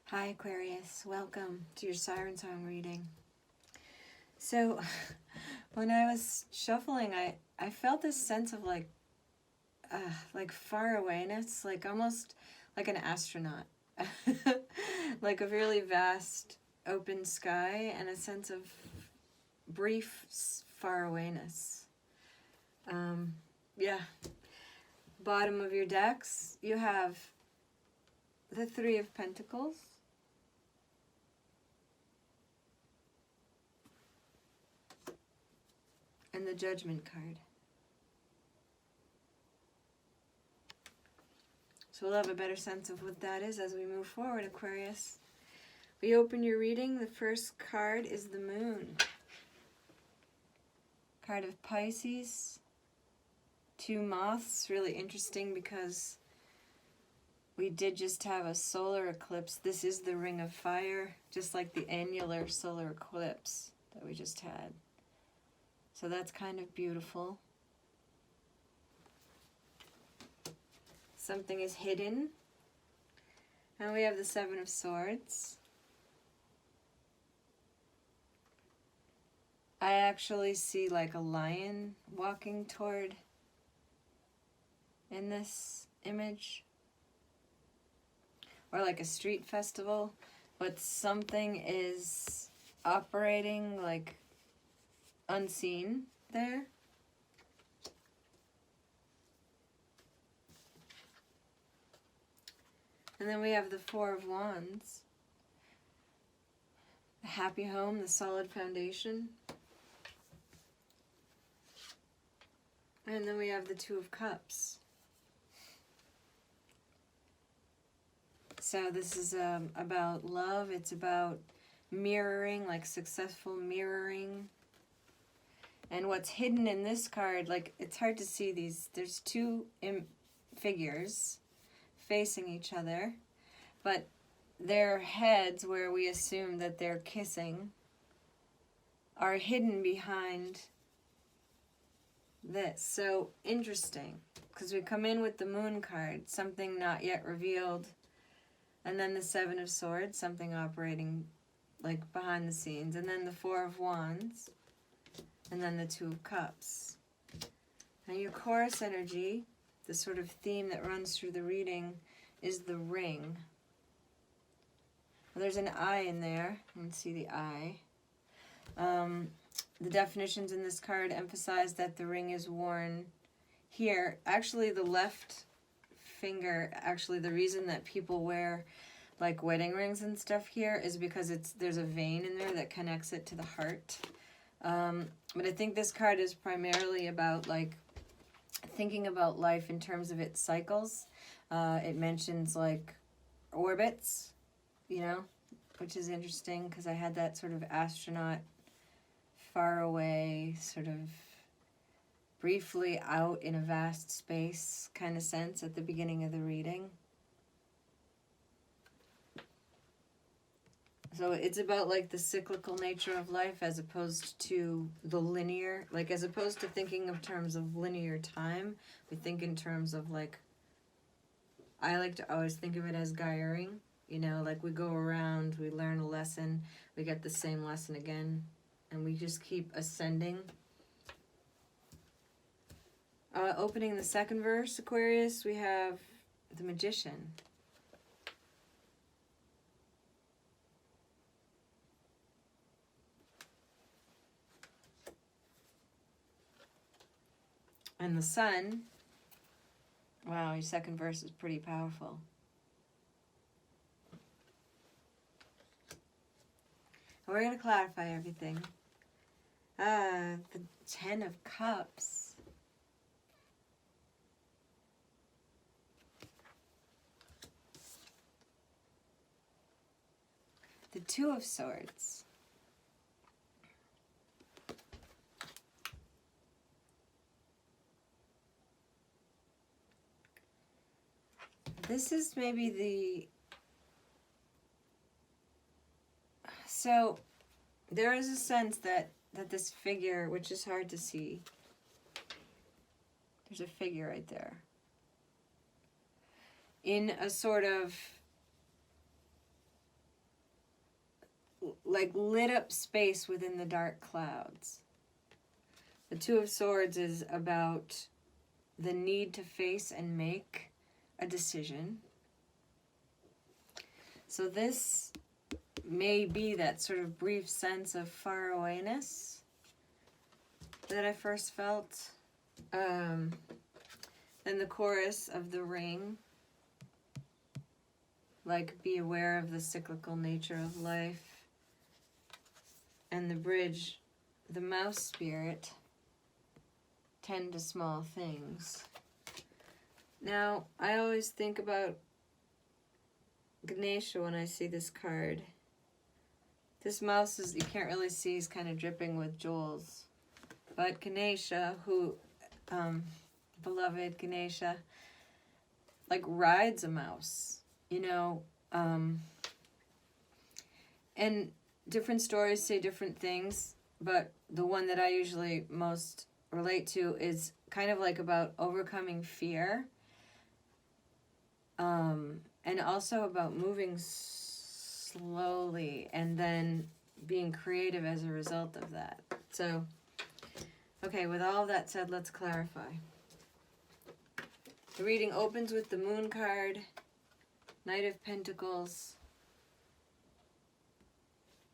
Hi Aquarius, welcome to your Siren Song reading. So, when I was shuffling, I felt this sense of like far awayness, like almost like an astronaut, like a really vast open sky and a sense of brief far awayness. Yeah. Bottom of your decks, you have the Three of Pentacles. And the Judgment card. So we'll have a better sense of what that is as we move forward, Aquarius. We open your reading. The first card is the Moon. Card of Pisces. Two moths. Really interesting because we did just have a solar eclipse. This is the Ring of Fire, just like the annular solar eclipse that we just had. So that's kind of beautiful. Something is hidden. And we have the Seven of Swords. I actually see like a lion walking toward in this image. Or like a street festival. But something is operating like unseen there. And then we have the Four of Wands. The happy home, the solid foundation. And then we have the Two of Cups. So this is about love. It's about mirroring, like successful mirroring. And what's hidden in this card, like it's hard to see these. There's two figures facing each other, but their heads, where we assume that they're kissing, are hidden behind this. So interesting, because we come in with the Moon card, something not yet revealed, and then the Seven of Swords, something operating like behind the scenes, and then the Four of Wands, and then the Two of Cups. And your chorus energy, the sort of theme that runs through the reading, is the ring. There's an eye in there. You can see the eye. The definitions in this card emphasize that the ring is worn here. Actually, the left finger, actually the reason that people wear like wedding rings and stuff here is because there's a vein in there that connects it to the heart. But I think this card is primarily about like thinking about life in terms of its cycles. It mentions like orbits, you know, which is interesting because I had that sort of astronaut far away, sort of briefly out in a vast space kind of sense at the beginning of the reading. So it's about like the cyclical nature of life as opposed to the linear, like as opposed to thinking in terms of linear time, we think in terms of like, I like to always think of it as gyring, you know, like we go around, we learn a lesson, we get the same lesson again, and we just keep ascending. Opening the second verse, Aquarius, we have the Magician. And the Sun. Wow, your second verse is pretty powerful. We're going to clarify everything. The Ten of Cups. The Two of Swords. This is maybe the... So, there is a sense that this figure, which is hard to see, there's a figure right there, in a sort of like lit up space within the dark clouds. The Two of Swords is about the need to face and make a decision. So this may be that sort of brief sense of farawayness that I first felt. Then the chorus of the ring, like be aware of the cyclical nature of life. And the bridge, the mouse spirit, tend to small things. Now, I always think about Ganesha when I see this card. This mouse is, you can't really see, is kind of dripping with jewels. But Ganesha, who, beloved Ganesha, like rides a mouse, you know, and different stories say different things, but the one that I usually most relate to is kind of like about overcoming fear, and also about moving slowly and then being creative as a result of that. So, okay, with all of that said, let's clarify. The reading opens with the Moon card, Knight of Pentacles.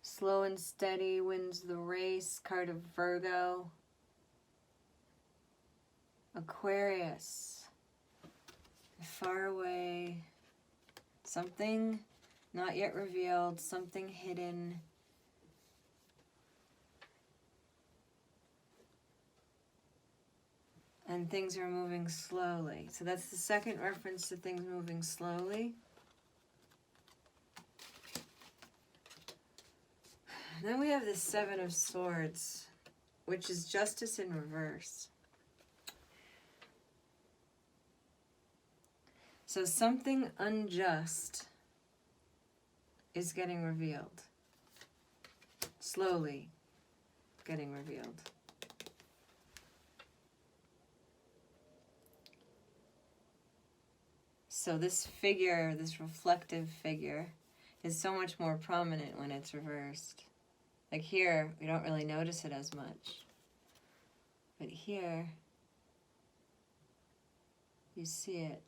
Slow and steady wins the race, card of Virgo. Aquarius, far away, something not yet revealed, something hidden. And things are moving slowly. So that's the second reference to things moving slowly. Then we have the Seven of Swords, which is justice in reverse. So something unjust is getting revealed. Slowly getting revealed. So this figure, this reflective figure, is so much more prominent when it's reversed. Like here, we don't really notice it as much. But here, you see it.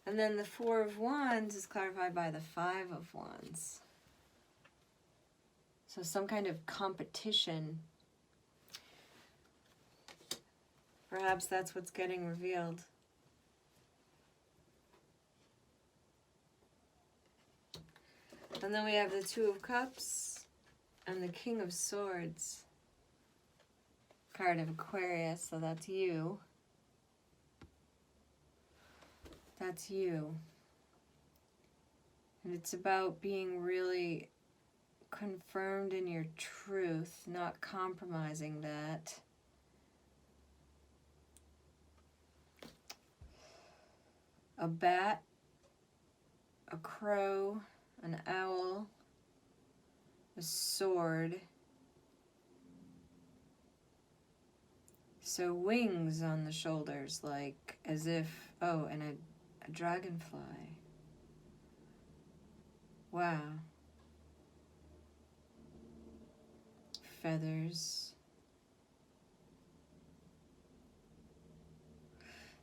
And then the Four of Wands is clarified by the Five of Wands. So some kind of competition. Perhaps that's what's getting revealed. And then we have the Two of Cups and the King of Swords. Card of Aquarius, so that's you. That's you. And it's about being really confirmed in your truth, not compromising that. A bat, a crow, an owl, a sword. So wings on the shoulders, like as if, oh, and a dragonfly. Wow. Feathers.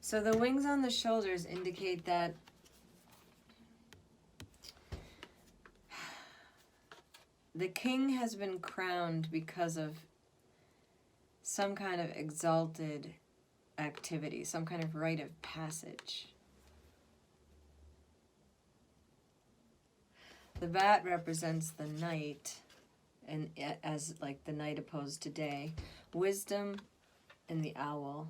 So the wings on the shoulders indicate that the king has been crowned because of some kind of exalted activity, some kind of rite of passage. The bat represents the night, and as like the night opposed to day, wisdom, and the owl.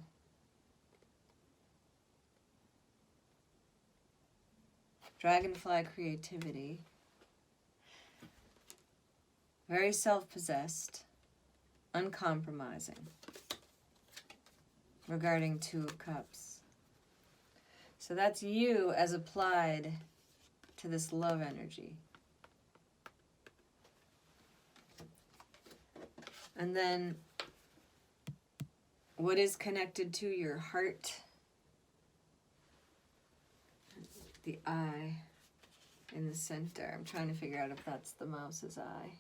Dragonfly, creativity. Very self-possessed, uncompromising. Regarding Two of Cups. So that's you as applied to this love energy. And then what is connected to your heart? the eye in the center. I'm trying to figure out if that's the mouse's eye.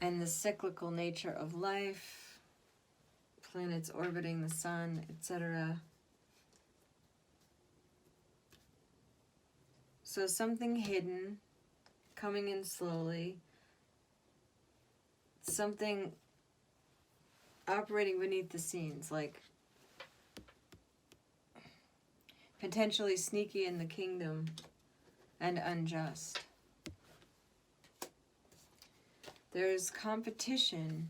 And the cyclical nature of life, planets orbiting the sun, etc. So something hidden, coming in slowly, something operating beneath the scenes, like potentially sneaky in the kingdom and unjust. There's competition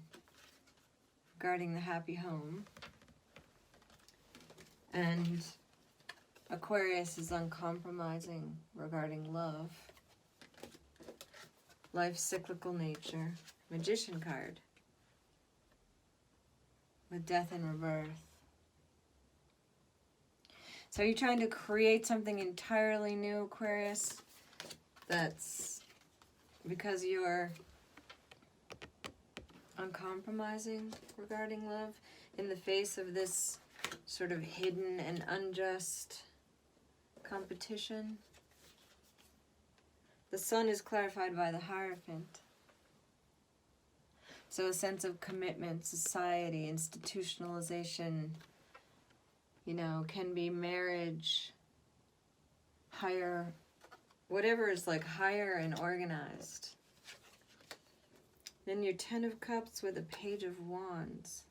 regarding the happy home, and Aquarius is uncompromising regarding love, life's cyclical nature. Magician card with death and rebirth. So you're trying to create something entirely new, Aquarius, that's because you're uncompromising regarding love in the face of this sort of hidden and unjust competition. The sun is clarified by the Hierophant. So a sense of commitment, society, institutionalization, you know, can be marriage, higher, whatever is like higher and organized. Then your Ten of Cups with a Page of Wands.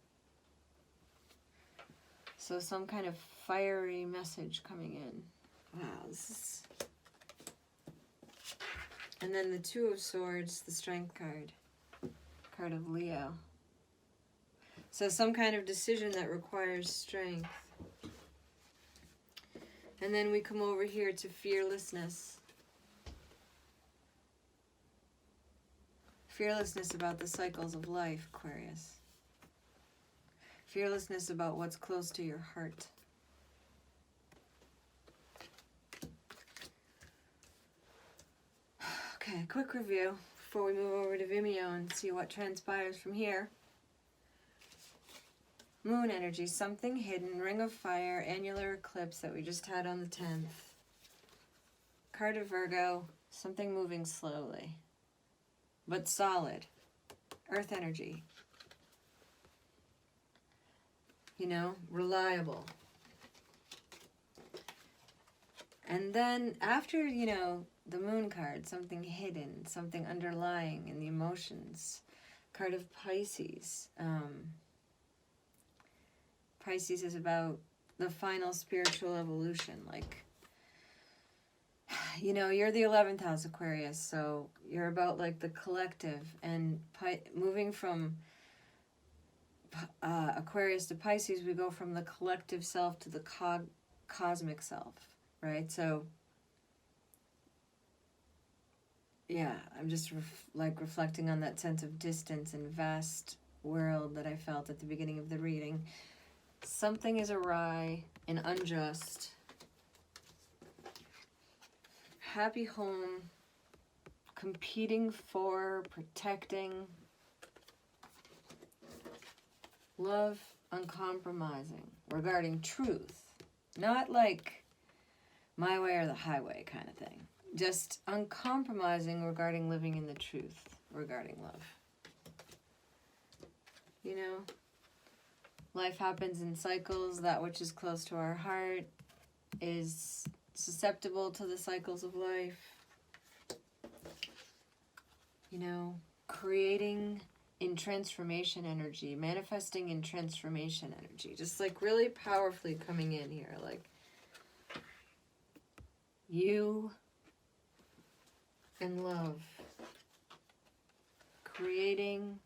So some kind of fiery message coming in. Wow, this is... And then the Two of Swords, the Strength card. Card of Leo. So some kind of decision that requires strength. And then we come over here to fearlessness. Fearlessness about the cycles of life, Aquarius. Fearlessness about what's close to your heart. Okay, quick review before we move over to Vimeo and see what transpires from here. Moon energy, something hidden, ring of fire, annular eclipse that we just had on the 10th. Card of Virgo, something moving slowly, but solid. Earth energy. You know, reliable. And then after, you know, the moon card, something hidden, something underlying in the emotions. Card of Pisces. Pisces is about the final spiritual evolution. Like, you know, you're the 11th house, Aquarius, so you're about like the collective, and moving from Aquarius to Pisces, we go from the collective self to the cosmic self, right? So yeah, I'm just reflecting on that sense of distance and vast world that I felt at the beginning of the reading. Something is awry and unjust. Happy home, competing for, protecting. Love, uncompromising regarding truth. Not like my way or the highway kind of thing. Just uncompromising regarding living in the truth, regarding love. You know, life happens in cycles. That which is close to our heart is susceptible to the cycles of life. You know, creating in transformation energy, manifesting in transformation energy. Just like really powerfully coming in here. Like, you and love, creating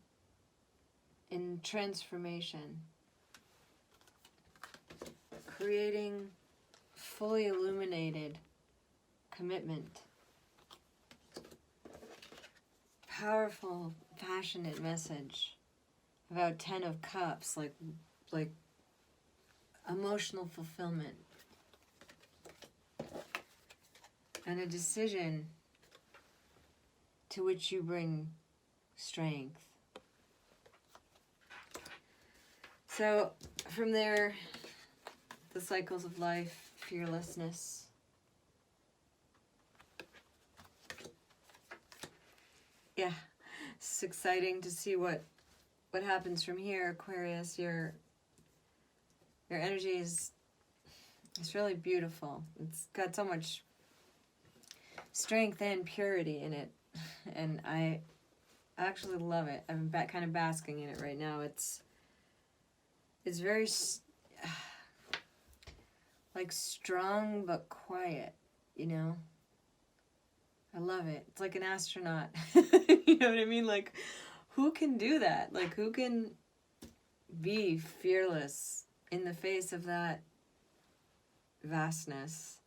in transformation, creating fully illuminated commitment, powerful, passionate message about 10 of Cups, like emotional fulfillment, and a decision to which you bring strength. So from there, the cycles of life, fearlessness. Yeah, it's exciting to see what happens from here, Aquarius. Your energy is, it's really beautiful. It's got so much strength and purity in it, and I actually love it. I'm kind of basking in it right now. It's very like strong but quiet, you know. I love it. It's like an astronaut. You know what I mean? Like, who can do that? Like, who can be fearless in the face of that vastness?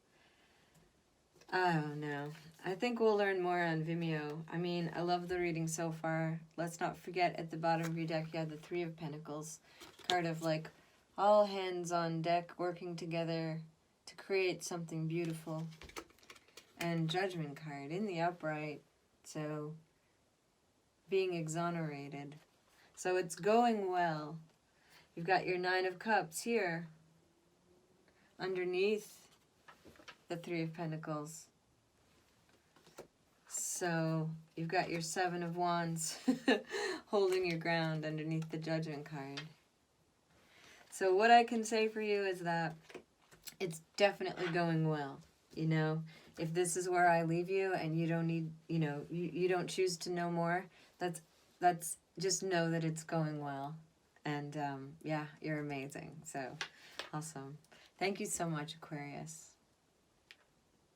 I don't know. I think we'll learn more on Vimeo. I mean, I love the reading so far. Let's not forget at the bottom of your deck you have the Three of Pentacles. Card of like all hands on deck working together to create something beautiful. And Judgment card in the upright. So being exonerated. So it's going well. You've got your Nine of Cups here underneath the Three of Pentacles. So you've got your Seven of Wands holding your ground underneath the Judgment card. So what I can say for you is that it's definitely going well. You know, if this is where I leave you and you don't need, you know, you don't choose to know more, that's just know that it's going well. And yeah, you're amazing. So awesome. Thank you so much, Aquarius.